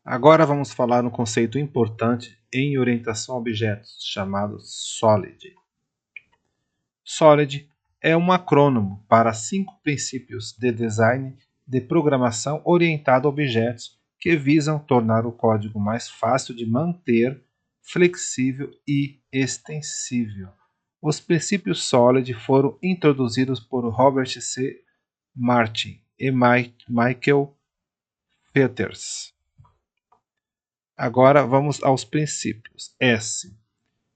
Agora vamos falar um conceito importante em orientação a objetos, chamado SOLID. SOLID é um acrônimo para 5 princípios de design de programação orientado a objetos que visam tornar o código mais fácil de manter, flexível e extensível. Os princípios SOLID foram introduzidos por Robert C. Martin e Michael Peters. Agora vamos aos princípios. S.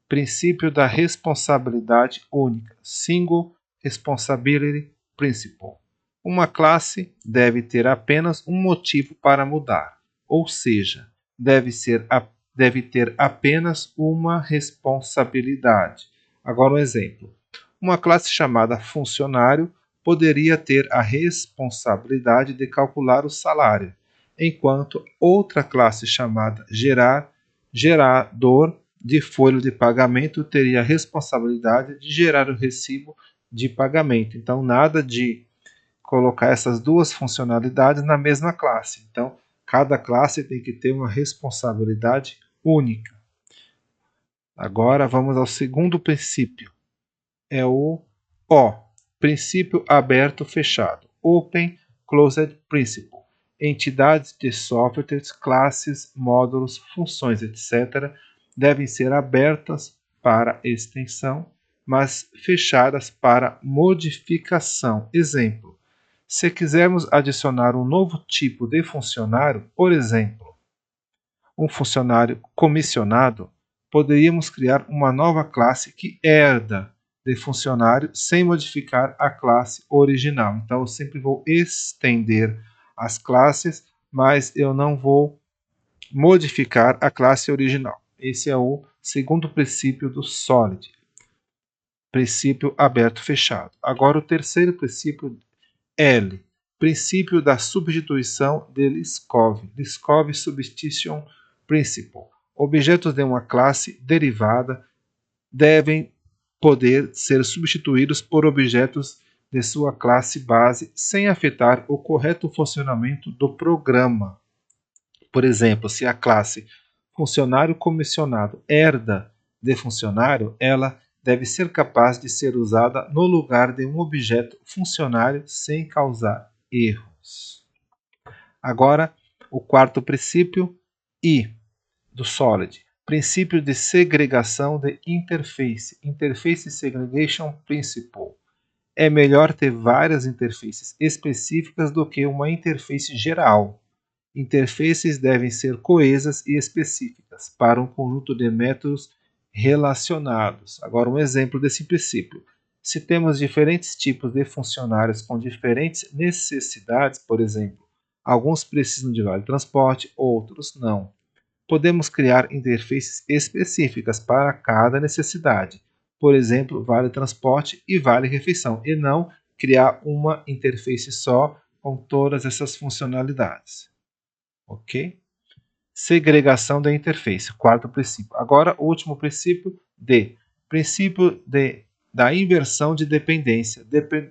Princípio da responsabilidade única. Single Responsibility Principle. Uma classe deve ter apenas um motivo para mudar, ou seja, deve ter apenas uma responsabilidade. Agora um exemplo. Uma classe chamada funcionário poderia ter a responsabilidade de calcular o salário, enquanto outra classe chamada gerador de folha de pagamento teria a responsabilidade de gerar o recibo de pagamento. Então, nada de colocar essas duas funcionalidades na mesma classe. Então, cada classe tem que ter uma responsabilidade única. Agora, vamos ao segundo princípio. É o princípio aberto-fechado. Open Closed Principle. Entidades de softwares, classes, módulos, funções, etc., devem ser abertas para extensão, mas fechadas para modificação. Exemplo: se quisermos adicionar um novo tipo de funcionário, por exemplo, um funcionário comissionado, poderíamos criar uma nova classe que herda de funcionário sem modificar a classe original. Então, eu sempre vou estender as classes, mas eu não vou modificar a classe original. Esse é o segundo princípio do SOLID. Princípio aberto-fechado. Agora, o terceiro princípio, L. Princípio da substituição de Liskov. Liskov Substitution Principle. Objetos de uma classe derivada devem poder ser substituídos por objetos de sua classe base sem afetar o correto funcionamento do programa. Por exemplo, se a classe funcionário comissionado herda de funcionário, ela deve ser capaz de ser usada no lugar de um objeto funcionário sem causar erros. Agora, o quarto princípio, I, do SOLID. Princípio de segregação de interface. Interface Segregation Principle. É melhor ter várias interfaces específicas do que uma interface geral. Interfaces devem ser coesas e específicas para um conjunto de métodos relacionados. Agora, um exemplo desse princípio. Se temos diferentes tipos de funcionários com diferentes necessidades, por exemplo, alguns precisam de vale transporte, outros não. Podemos criar interfaces específicas para cada necessidade, por exemplo, vale transporte e vale refeição, e não criar uma interface só com todas essas funcionalidades. Ok? Segregação da interface, quarto princípio. Agora, o último princípio, D. Princípio da inversão de dependência,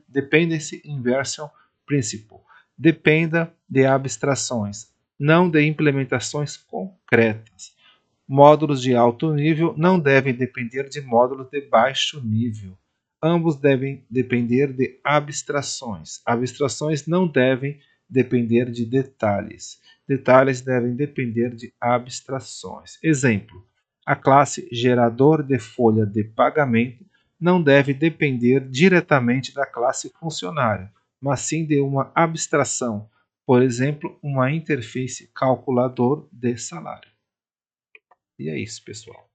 Dependency Inversion Principle. Dependa de abstrações, não de implementações concretas. Módulos de alto nível não devem depender de módulos de baixo nível. Ambos devem depender de abstrações. Abstrações não devem depender de detalhes. Detalhes devem depender de abstrações. Exemplo: a classe gerador de folha de pagamento não deve depender diretamente da classe funcionário, mas sim de uma abstração, por exemplo, uma interface calculador de salário. E é isso, pessoal.